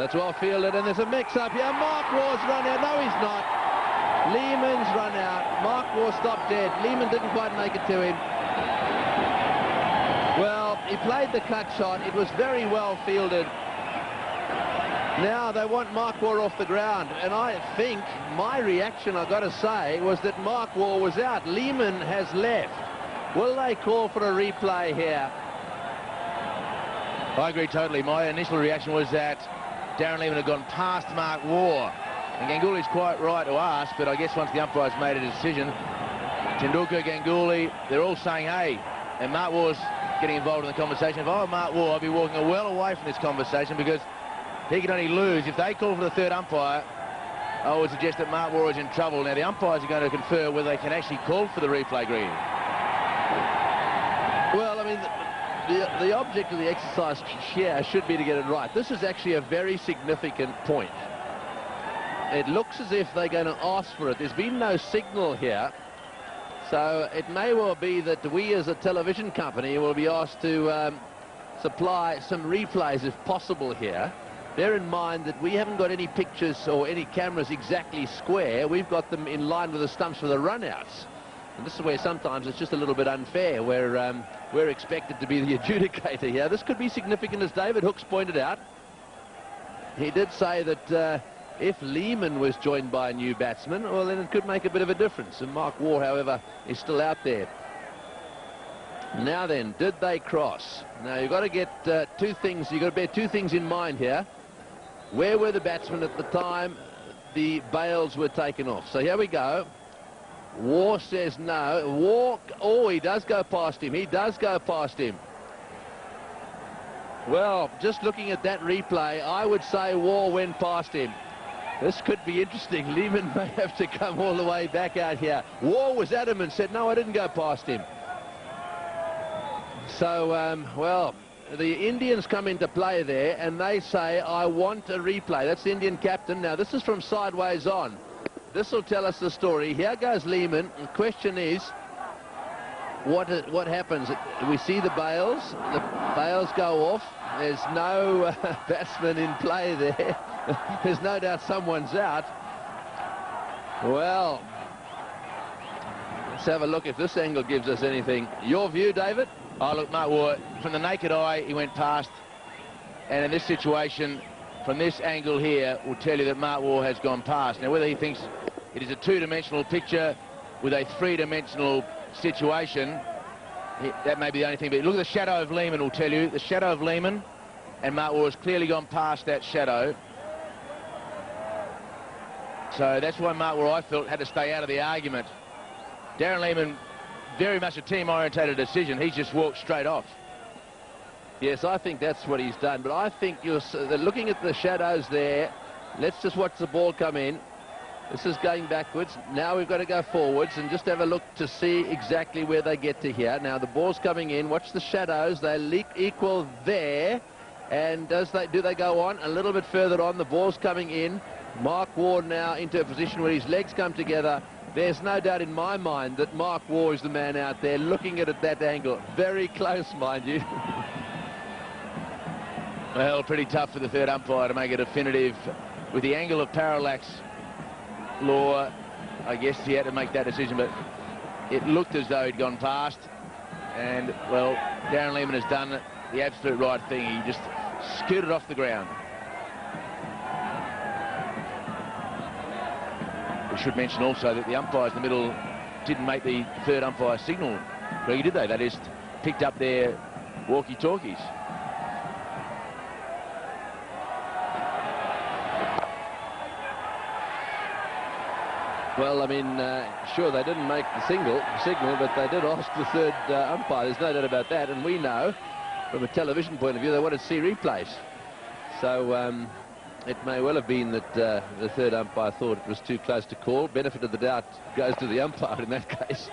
that's well fielded, and there's a mix-up here. Mark Waugh's run out. No, he's not. Lehman's run out. Mark Waugh stopped dead. Lehman didn't quite make it to him. Well, he played the cut shot. It was very well fielded. Now they want Mark Waugh off the ground, and I think my reaction, I've got to say, was that Mark Waugh was out. Lehman has left. Will they call for a replay here? I agree totally. My initial reaction was that Darren Lehman had gone past Mark Waugh. And Gangulli's quite right to ask, but I guess once the umpire's made a decision, Tendulkar, Ganguly, they're all saying, hey, and Mark Waugh's getting involved in the conversation. If I were Mark Waugh, I'd be walking well away from this conversation, because he can only lose. If they call for the third umpire, I would suggest that Mark Waugh is in trouble. Now, the umpires are going to confer whether they can actually call for the replay, Green. Well, I mean, the object of the exercise here should be to get it right. This is actually a very significant point. It looks as if they're going to ask for it. There's been no signal here. So it may well be that we as a television company will be asked to supply some replays if possible here. Bear in mind that we haven't got any pictures or any cameras exactly square. We've got them in line with the stumps for the runouts. And this is where sometimes it's just a little bit unfair, where we're expected to be the adjudicator here. This could be significant, as David Hooks pointed out. He did say that if Lehman was joined by a new batsman, well, then it could make a bit of a difference. And Mark Waugh, however, is still out there. Now then, did they cross? Now, you've got to get two things. You've got to bear two things in mind here. Where were the batsmen at the time the bails were taken off? So here we go. Waugh says no. Waugh, oh, he does go past him. He does go past him. Well, just looking at that replay, I would say Waugh went past him. This could be interesting. Lehman may have to come all the way back out here. Waugh was adamant, said, no, I didn't go past him. So, well, the Indians come into play there, and they say, I want a replay. That's the Indian captain. Now, this is from sideways on. This will tell us the story. Here goes Lehman. The question is, what happens? We see the bails. The bails go off. There's no batsman in play there. There's no doubt someone's out. Well, let's have a look if this angle gives us anything. Your view, David? Oh, look, Mark Waugh, from the naked eye, he went past. And in this situation, from this angle here, will tell you that Mark Waugh has gone past. Now, whether he thinks it is a two-dimensional picture with a three-dimensional situation, that may be the only thing. But look at the shadow of Lehman, will tell you. The shadow of Lehman, and Mark Waugh has clearly gone past that shadow. So that's why Mark Waugh, I felt, had to stay out of the argument. Darren Lehman, very much a team-orientated decision. He's just walked straight off. Yes, I think that's what he's done. But I think you're looking at the shadows there. Let's just watch the ball come in. This is going backwards. Now we've got to go forwards and just have a look to see exactly where they get to here. Now the ball's coming in. Watch the shadows. They equal there. And do they go on? A little bit further on. The ball's coming in. Mark Waugh now into a position where his legs come together. There's no doubt in my mind that Mark Waugh is the man out there looking at it at that angle. Very close, mind you. Well, pretty tough for the third umpire to make a definitive. With the angle of parallax law, I guess he had to make that decision, but it looked as though he'd gone past. And, well, Darren Lehman has done the absolute right thing. He just scooted off the ground. We should mention also that the umpires in the middle didn't make the third umpire signal. Really, did they? They just picked up their walkie-talkies. Well, I mean, sure, they didn't make the signal, but they did ask the third umpire. There's no doubt about that. And we know, from a television point of view, they wanted to see replays. So it may well have been that the third umpire thought it was too close to call. Benefit of the doubt goes to the umpire in that case.